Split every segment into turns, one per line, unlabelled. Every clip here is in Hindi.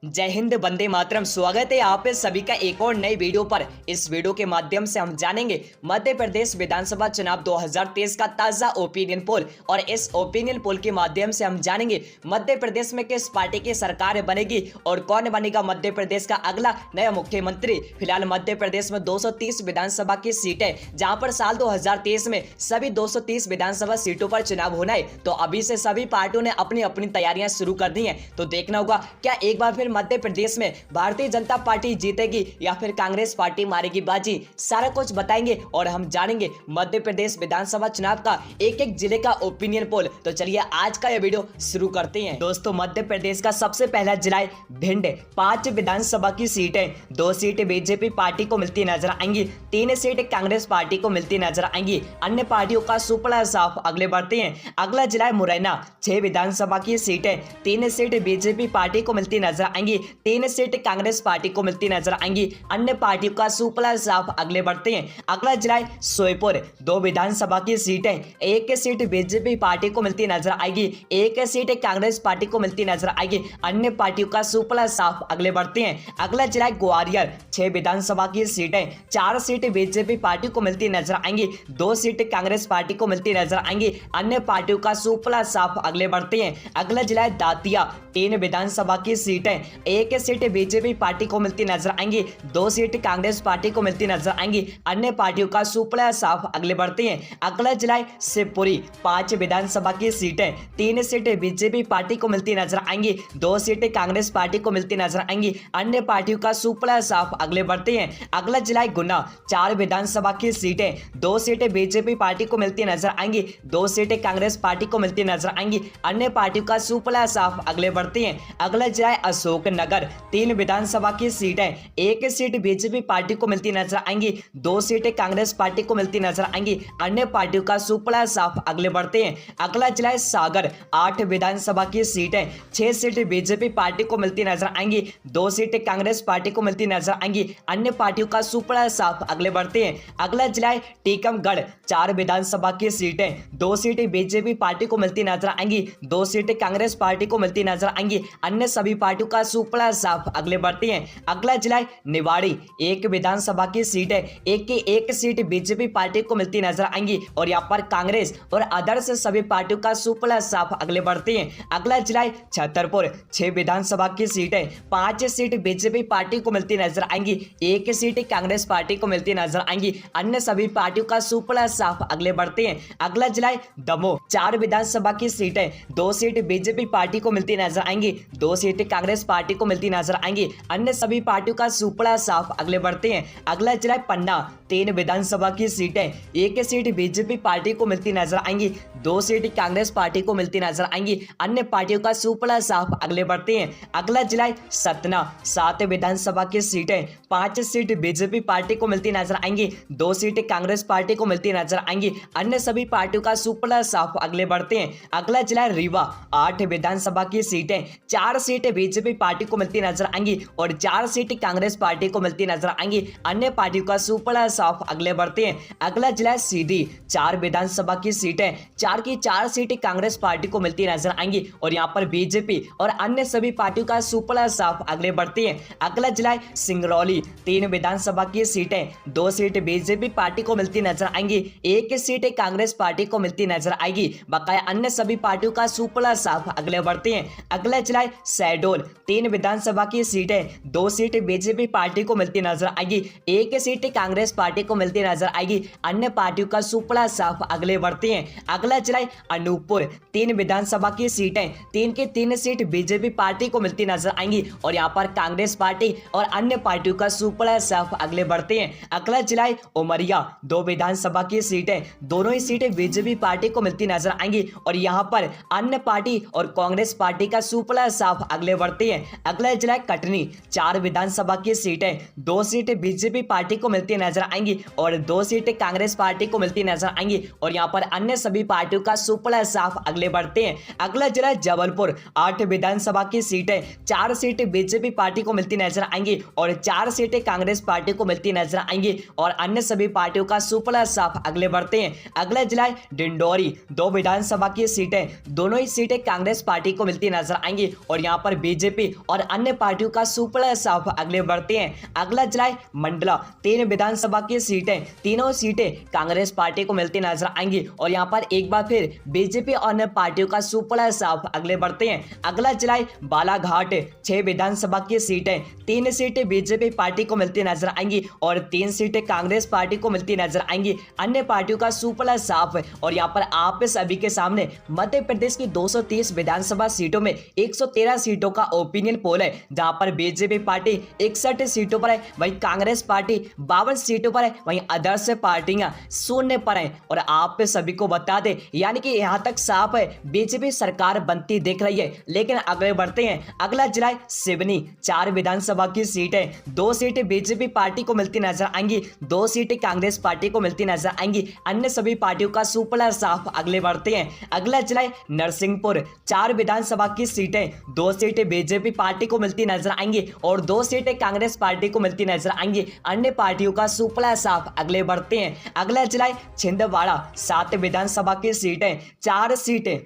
जय हिंद, वंदे मातरम। स्वागत है आप सभी का एक और नई वीडियो पर। इस वीडियो के माध्यम से हम जानेंगे मध्य प्रदेश विधानसभा चुनाव 2023 का ताजा ओपिनियन पोल, और इस ओपिनियन पोल के माध्यम से हम जानेंगे मध्य प्रदेश में किस पार्टी की सरकार बनेगी और कौन बनेगा मध्य प्रदेश का अगला नया मुख्यमंत्री। फिलहाल मध्य प्रदेश में 230 विधानसभा की सीटें, जहां पर साल 2023 में सभी 230 विधानसभा सीटों पर चुनाव होना है। तो अभी से सभी पार्टियों ने अपनी अपनी तैयारियां शुरू कर दी हैं। तो देखना होगा क्या एक बार फिर मध्य प्रदेश में भारतीय जनता पार्टी जीतेगी या फिर कांग्रेस पार्टी मारेगी बाजी। सारा कुछ बताएंगे और हम जानेंगे मध्य प्रदेश विधानसभा चुनाव का एक एक जिले का ओपिनियन पोल। तो चलिए आज का यह वीडियो शुरू करते हैं। दोस्तों, मध्य प्रदेश का सबसे पहला जिला है भिंड। 5 विधानसभा की सीटें, 2 सीट बीजेपी पार्टी को मिलती नजर आएंगी, 3 सीट कांग्रेस पार्टी को मिलती नजर आएंगी। अन्य पार्टियों का सुपड़ा साफ। अगले बढ़ते हैं। अगला जिला है मुरैना। 6 विधानसभा की सीटें, 3 सीट बीजेपी पार्टी को मिलती नजर आएंगी, 3 सीट कांग्रेस पार्टी को मिलती नजर आएंगी। अन्य पार्टियों का सुपड़ा साफ। अगले बढ़ते हैं। अगला जिला है श्योपुर। 2 विधानसभा की सीटें, 1 सीट बीजेपी पार्टी को मिलती नजर आएगी, 1 सीट कांग्रेस पार्टी को मिलती नजर आएगी। अन्य पार्टियों का सुपड़ा साफ। अगले बढ़ते हैं। अगला जिला है ग्वालियर। 6 विधानसभा की सीटें, 4 सीट बीजेपी पार्टी को मिलती नजर आएंगी, 2 सीट कांग्रेस पार्टी को मिलती नजर आएंगी। अन्य पार्टियों का सुपड़ा साफ। अगले बढ़ते हैं। अगला जिला है दातिया। 3 विधानसभा की सीटें, 1 सीट बीजेपी पार्टी को मिलती नजर आएंगी, 2 सीट कांग्रेस पार्टी को मिलती नजर आएंगी। अन्य पार्टियों का सुपड़ा साफ। अगले बढ़ते हैं। अगला जिला है शिवपुरी। 5 विधानसभा की सीटें, 3 सीट बीजेपी पार्टी को मिलती नजर आएंगी, 2 सीट कांग्रेस पार्टी को मिलती नजर आएंगी। अन्य पार्टियों का सुपड़ा साफ। अगले बढ़ते हैं। अगला जिला है गुना। 4 विधानसभा की सीटें, 2 सीट बीजेपी पार्टी को मिलती नजर आएंगी, 2 सीट कांग्रेस पार्टी को मिलती नजर आएंगी। अन्य पार्टियों का सुपड़ा साफ। अगले बढ़ते हैं। अगला जिला है अशोकनगर। 3 विधानसभा की सीटें, 1 सीट बीजेपी पार्टी को मिलती नजर आएंगी, 2 सीट कांग्रेस पार्टी को मिलती नजर आएंगी। अन्य पार्टियों का सुपड़ा साफ। अगले बढ़ते हैं। अगला जिला है सागर। 8 विधानसभा की सीटें, 6 सीट बीजेपी पार्टी को मिलती नजर आएंगी, 2 सीट कांग्रेस पार्टी को मिलती नजर आएंगी। अन्य पार्टियों का सुपड़ा साफ। अगले बढ़ते हैं। अगला जिला है टीकमगढ़। 4 विधानसभा की सीटें, 2 सीट बीजेपी पार्टी को मिलती नजर आएंगी, 2 सीट कांग्रेस पार्टी को मिलती नजर आएंगी। अन्य सभी पार्टियों का सुपड़ा साफ। अगले बढ़ते हैं। अगला जिला है निवाड़ी। 1 विधानसभा की सीटें, 1 सीट बीजेपी पार्टी को मिलती नजर आएंगी और यहाँ पर कांग्रेस और अदर्स सभी पार्टियों का सुपड़ा साफ। अगले बढ़ते हैं। अगला जिला है छतरपुर। 6 विधानसभा की सीटें, 5 सीट बीजेपी पार्टी को मिलती नजर आएंगी, 1 सीट कांग्रेस पार्टी को मिलती नजर आएंगी। अन्य सभी पार्टियों का सुपड़ा साफ। अगले बढ़ते हैं। अगला जिला है दमोह। 4 विधानसभा की सीटें, 2 सीट बीजेपी पार्टी को मिलती नजर आएंगी, 2 सीट कांग्रेस पार्टी को मिलती नजर आएंगी। अन्य सभी पार्टियों का सुपड़ा साफ। अगले बढ़ते हैं। अगला जिला है पन्ना। 3 विधानसभा की सीटें, 1 सीट बीजेपी पार्टी को मिलती नजर आएंगी, 2 सीट कांग्रेस पार्टी को मिलती नजर आएंगी। अन्य पार्टियों का सुपड़ा साफ। अगले बढ़ते हैं। अगला जिला है सतना। 7 विधानसभा की सीटें, 5 सीट बीजेपी पार्टी को मिलती नजर आएंगी, 2 सीट कांग्रेस पार्टी को मिलती नजर आएंगी। अन्य सभी पार्टियों का सुपड़ा साफ। अगले बढ़ते हैं। अगला जिला है रीवा। 8 विधानसभा की सीटें, 4 सीट बीजेपी पार्टी को मिलती नजर आएंगी और 4 सीट कांग्रेस पार्टी को मिलती नजर आएंगी। अन्य पार्टियों का सुपड़ा साफ। अगले बढ़ते हैं। अगला जिला है सीधी। 4 विधानसभा की सीटें, 4 की 4 सीट कांग्रेस पार्टी को मिलती नजर आएंगी और यहाँ पर बीजेपी और अन्य सभी पार्टियों का सुपड़ा साफ। अगले बढ़ते हैं। अगला जिला है सिंगरौली। 3 विधानसभा की सीटें, 2 सीट बीजेपी पार्टी को मिलती नजर आएंगी, 1 सीट कांग्रेस पार्टी को मिलती नजर आएगी। बकाया अन्य सभी पार्टियों का सुपड़ा साफ। अगले बढ़ते हैं। अगला जिला है शहडोल। 3 विधानसभा की सीटें, 2 सीट बीजेपी पार्टी को मिलती नजर आएगी, 1 सीट कांग्रेस पार्टी को मिलती नजर आएगी। अन्य पार्टियों का सुपड़ा साफ। अगले बढ़ते हैं। अगला जिला है अनूपपुर। 3 विधानसभा की सीटें, 3 की 3 सीट बीजेपी पार्टी को मिलती नजर आएंगी और यहाँ पर कांग्रेस पार्टी और अन्य पार्टियों का सुपड़ा साफ। अगले बढ़ते हैं। अगला जिला है उमरिया। 2 विधानसभा की सीटें, दोनों ही सीटें बीजेपी पार्टी को मिलती नजर आएंगी और यहाँ पर अन्य पार्टी और कांग्रेस पार्टी का सुपड़ा साफ। अगले बढ़ते हैं। अगला जिला है कटनी। 4 विधानसभा की सीटें, 2 सीट बीजेपी पार्टी को मिलती नजर आएंगी और 2 सीट कांग्रेस पार्टी को मिलती नजर आएंगी और यहाँ पर अन्य सभी पार्टियों का सुपड़ा साफ। अगले बढ़ते हैं। अगला जिला है जबलपुर। 8 विधानसभा की सीटें, 4 सीट बीजेपी पार्टी को मिलती नजर आएंगी और 4 सीटें कांग्रेस पार्टी को मिलती नजर आएंगी और अन्य सभी पार्टियों का सुपड़ा साफ। अगले बढ़ते हैं। अगला जिला है डिंडोरी। 2 विधानसभा की सीटें, दोनों ही सीटें कांग्रेस पार्टी को मिलती नजर आएंगी और यहाँ पर बीजेपी और अन्य पार्टियों का सुपड़ा साफ। आगे बढ़ते हैं, अगला जिला है मंडला। 3 विधानसभा की सीटें, तीनों सीटें कांग्रेस पार्टी को मिलती नजर आएंगी और यहाँ पर एक बार फिर बीजेपी और अन्य पार्टियों का सुपड़ा साफ। अगले बढ़ते हैं, अगला जिला है बालाघाट। 6 विधानसभा की सीटें, 3 सीटें बीजेपी पार्टी को मिलती नजर आएंगी और 3 सीटें कांग्रेस पार्टी को मिलती नजर आएंगी। अन्य पार्टियों का सुपड़ा साफ। और यहाँ पर आप सभी के सामने मध्य प्रदेश की 230 विधानसभा सीटों में 113 सीटों का ओपिनियन पोल है, जहां पर बीजेपी पार्टी 61 सीटों पर है, वहीं कांग्रेस पार्टी 52 सीटों पर है, वहीं अदर्स पार्टियां 0 पर है। और आप सभी को बता दें, यानी कि यहां तक साफ है बीजेपी सरकार बनती दिख रही है। लेकिन आगे बढ़ते हैं, अगला जिला है सिवनी। 4 विधानसभा की सीटें, 2 सीटें बीजेपी पार्टी को मिलती नजर आएंगी, 2 सीटें कांग्रेस पार्टी को मिलती नजर आएंगी। अन्य सभी पार्टियों का सुपड़ा साफ। अगले बढ़ते हैं, अगला जिला है नरसिंहपुर। 4 विधानसभा की सीटें, 2 सीटें बीजेपी पार्टी को मिलती नजर आएंगी और 2 सीटें कांग्रेस पार्टी को मिलती नजर आएंगी। अन्य पार्टियों का सुपड़ा साफ। अगले बढ़ते हैं, अगला जिला है छिंदवाड़ा। 7 विधानसभा की सीटें, 4 सीटें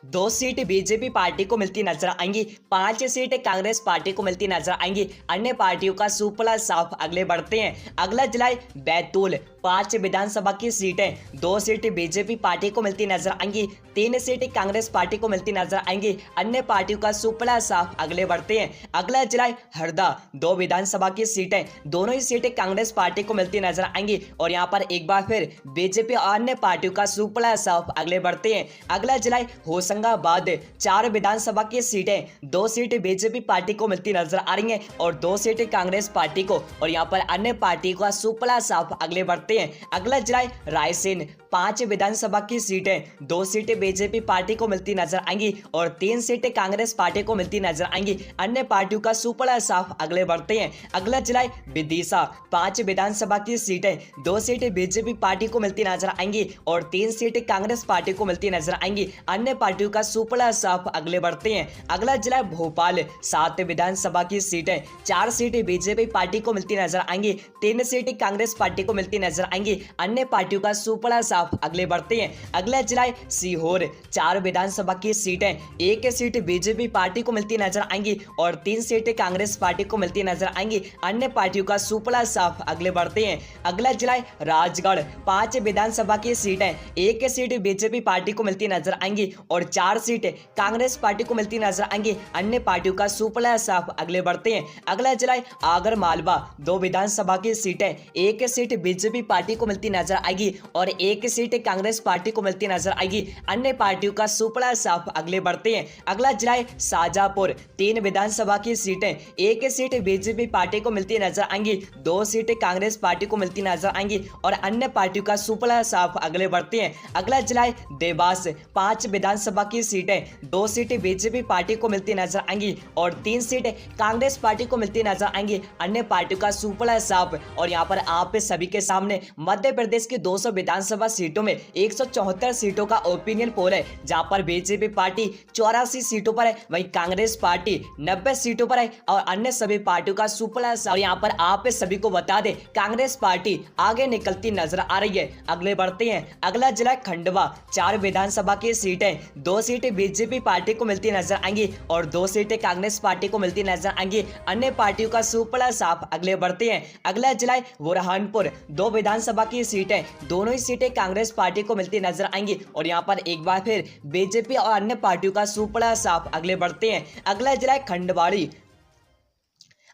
2 सीट बीजेपी पार्टी को मिलती नजर आएंगी, 5 सीटें कांग्रेस पार्टी को मिलती नजर आएंगी। अन्य पार्टियों का सुपड़ा साफ। अगले बढ़ते हैं, अगला जिला है बैतूल। 5 विधानसभा की सीटें, 2 सीटें बीजेपी पार्टी को मिलती नजर आएंगी, 3 सीटें कांग्रेस पार्टी को मिलती नजर आएंगी। अन्य पार्टियों का सुपड़ा साफ। अगले बढ़ते हैं, अगला जिला है हरदा। 2 विधानसभा की सीटें, दोनों ही सीटें कांग्रेस पार्टी को मिलती नजर आएंगी और यहाँ पर एक बार फिर बीजेपी और अन्य पार्टियों का सुपड़ा साफ। अगले बढ़ते हैं, अगला जिला है होशंगाबाद। 4 विधानसभा की सीटें, 2 सीटें बीजेपी पार्टी को मिलती नजर आ रही हैं और 2 सीटें कांग्रेस पार्टी को, और यहाँ पर अन्य पार्टी का सुपड़ा साफ। अगले बढ़ते हैं, अगला जिला है रायसेन। 5 विधानसभा की सीटें, 2 सीटें बीजेपी पार्टी को मिलती नजर आएंगी और 3 सीटें कांग्रेस पार्टी को मिलती नजर आएंगी। अन्य पार्टियों का सुपड़ा साफ। अगले बढ़ते हैं, अगला जिला है विदिशा। 5 विधानसभा की सीटें, 2 सीटें बीजेपी पार्टी को मिलती नजर आएंगी और 3 सीटें कांग्रेस पार्टी को मिलती नजर आएंगी। अन्य पार्टियों का सुपड़ा साफ। अगले बढ़ते हैं, अगला जिला है भोपाल। 7 विधानसभा की सीटें, 4 सीटें बीजेपी पार्टी को मिलती नजर आएंगी, 3 सीटें कांग्रेस पार्टी को मिलती नजर आएंगी। अन्य पार्टियों का सुपड़ा साफ। अगले बढ़ते हैं, अगला जिला है सीहोर। 4 विधानसभा की सीटें, 1 सीट बीजेपी पार्टी को मिलती नजर आएंगी और 3 सीटें कांग्रेस पार्टी को मिलती नजर आएंगी। अन्य पार्टियों का सुपड़ा साफ। अगले बढ़ते हैं, अगला जिला है राजगढ़। 5 विधानसभा की सीटें, 1 सीट बीजेपी पार्टी को मिलती नजर आएंगी और 4 सीटें कांग्रेस पार्टी को मिलती नजर आएंगी। अन्य पार्टियों का सुपड़ा साफ। अगले बढ़ते हैं, अगला जिला है आगर मालवा। 2 विधानसभा की सीटें, 1 सीट बीजेपी पार्टी को मिलती नजर आएगी और 1 सीट कांग्रेस पार्टी को मिलती नजर आएगी। अन्य पार्टियों का सुपड़ा साफ। अगले बढ़ते हैं, अगला जिला है शाजापुर। 3 विधानसभा की सीटें, 1 सीट बीजेपी पार्टी को मिलती नजर आएंगी, 2 सीटें कांग्रेस पार्टी को मिलती नजर आएंगी और अन्य पार्टियों का सुपड़ा साफ। अगले बढ़ते हैं, अगला जिला है देवास। 5 विधानसभा की सीटें, 2 सीटें बीजेपी पार्टी को मिलती नजर आएंगी और 3 सीटें कांग्रेस पार्टी को मिलती नजर आएंगी। अन्य पार्टियों का सुपड़ा साफ। और यहाँ पर आप सभी के सामने मध्य प्रदेश की 200 विधानसभा सीटों में 174 सीटों का ओपिनियन पोल है, जहां पर बीजेपी पार्टी 84 सीटों पर है, वहीं कांग्रेस पार्टी 90 सीटों पर है और अन्य सभी पार्टियों का सुपड़ा साफ। और यहाँ पर आप सभी को बता दें, कांग्रेस पार्टी आगे निकलती नजर आ रही है। अगले बढ़ते हैं, अगला जिला खंडवा। 4 विधानसभा की सीटें, 2 सीटें बीजेपी पार्टी को मिलती नजर आएंगी और 2 सीटें कांग्रेस पार्टी को मिलती नजर आएंगी। अन्य पार्टियों का सुपड़ा साफ। अगले बढ़ते हैं, अगला जिला बुरहानपुर। 2 विधानसभा की सीटें, दोनों ही सीटें कांग्रेस पार्टी को मिलती नजर आएंगी और यहाँ पर एक बार फिर बीजेपी और अन्य पार्टियों का सुपड़ा साफ। अगले बढ़ते हैं, अगला जिला खंडवाड़ी।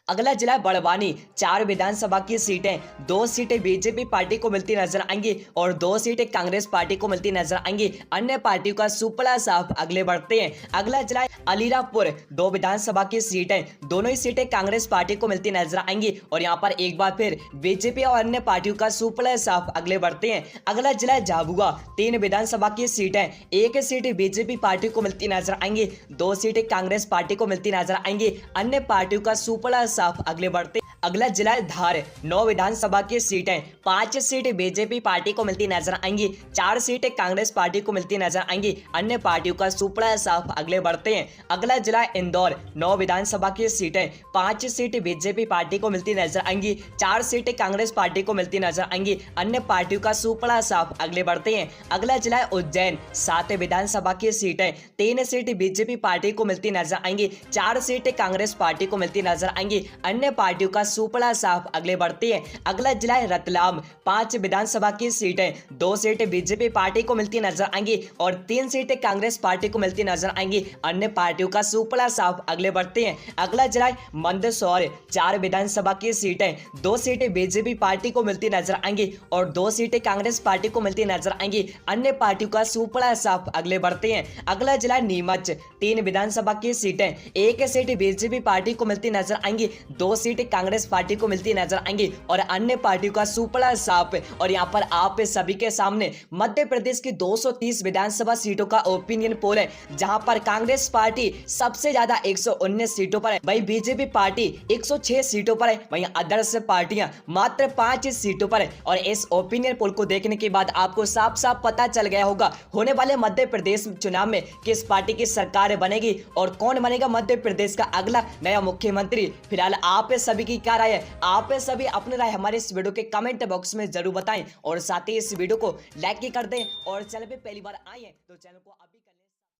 अगला जिला बड़वानी। 4 विधानसभा की सीटें, 2 सीटें बीजेपी पार्टी को मिलती नजर आएंगी और 2 सीटें कांग्रेस पार्टी को मिलती नजर आएंगी। अन्य पार्टियों का सुपड़ा साफ। अगले बढ़ते हैं, अगला जिला अलीराजपुर। 2 विधानसभा की सीटें, दोनों ही सीटें कांग्रेस पार्टी को मिलती नजर आएंगी और यहाँ पर एक बार फिर बीजेपी और अन्य पार्टियों का सुपड़ा साफ। अगले बढ़ते हैं, अगला जिला झाबुआ। 3 विधानसभा की सीटें, 1 सीट बीजेपी पार्टी को मिलती नजर आएंगी, 2 सीटें कांग्रेस पार्टी को मिलती नजर आएंगी। अन्य पार्टियों का सुपड़ा साफ। अगले बढ़ते अगला जिला है धार। 9 विधानसभा की सीटें, 5 सीट बीजेपी पार्टी को मिलती नजर आएंगी, 4 सीटें कांग्रेस पार्टी को मिलती नजर आएंगी, अन्य पार्टियों का सुपड़ा साफ। आगे बढ़ते हैं, अगला जिला है इंदौर। 9 विधानसभा की सीटें, 5 सीट बीजेपी पार्टी को मिलती नजर आएंगी, 4 सीटें कांग्रेस पार्टी को मिलती नजर आएंगी, अन्य पार्टियों का सुपड़ा साफ। अगले बढ़ते हैं, अगला जिला है उज्जैन। 7 विधानसभा की सीटें, 3 सीट बीजेपी पार्टी को मिलती नजर आएंगी, 4 सीटें कांग्रेस पार्टी को मिलती नजर आएंगी, अन्य पार्टियों का सुपड़ा साफ। अगले बढ़ते हैं, अगला जिला है रतलाम। 5 विधानसभा की सीटें, 2 सीटें बीजेपी पार्टी को मिलती नजर आएंगी और 3 सीटें कांग्रेस पार्टी को मिलती नजर आएंगी, अन्य पार्टियों का सुपड़ा साफ। अगले बढ़ते हैं, अगला जिला है मंदसौर। 4 विधानसभा की सीटें, 2 सीटें बीजेपी पार्टी को मिलती नजर आएंगी और 2 सीटें कांग्रेस पार्टी को मिलती नजर आएंगी, अन्य पार्टियों का सुपड़ा साफ। अगले बढ़ते हैं, अगला जिला है नीमच। 3 विधानसभा की सीटें, 1 सीट बीजेपी पार्टी को मिलती नजर आएंगी, 2 सीटें कांग्रेस पार्टी को मिलती नजर आएंगी और अन्य पार्टियों का सुपड़ा साफ। और यहाँ पर आप सभी के सामने मध्य प्रदेश की 230 विधानसभा सीटों का ओपिनियन पोल है, जहां पर कांग्रेस पार्टी सबसे ज्यादा 119 सीटों पर है, वहीं बीजेपी पार्टी 106 सीटों पर है, वहीं अदर्स पार्टियां मात्र 5 सीटों पर है। और इस ओपिनियन पोल को देखने के बाद आपको साफ साफ पता चल गया होगा होने वाले मध्य प्रदेश चुनाव में किस पार्टी की सरकार बनेगी और कौन बनेगा मध्य प्रदेश का अगला नया मुख्यमंत्री। फिलहाल आप सभी की क्या राय है? आप सभी अपनी राय हमारे इस वीडियो के कमेंट बॉक्स में जरूर बताएं और साथ ही इस वीडियो को लाइक कर दें और चैनल पे पहली बार आए हैं तो चैनल को अभी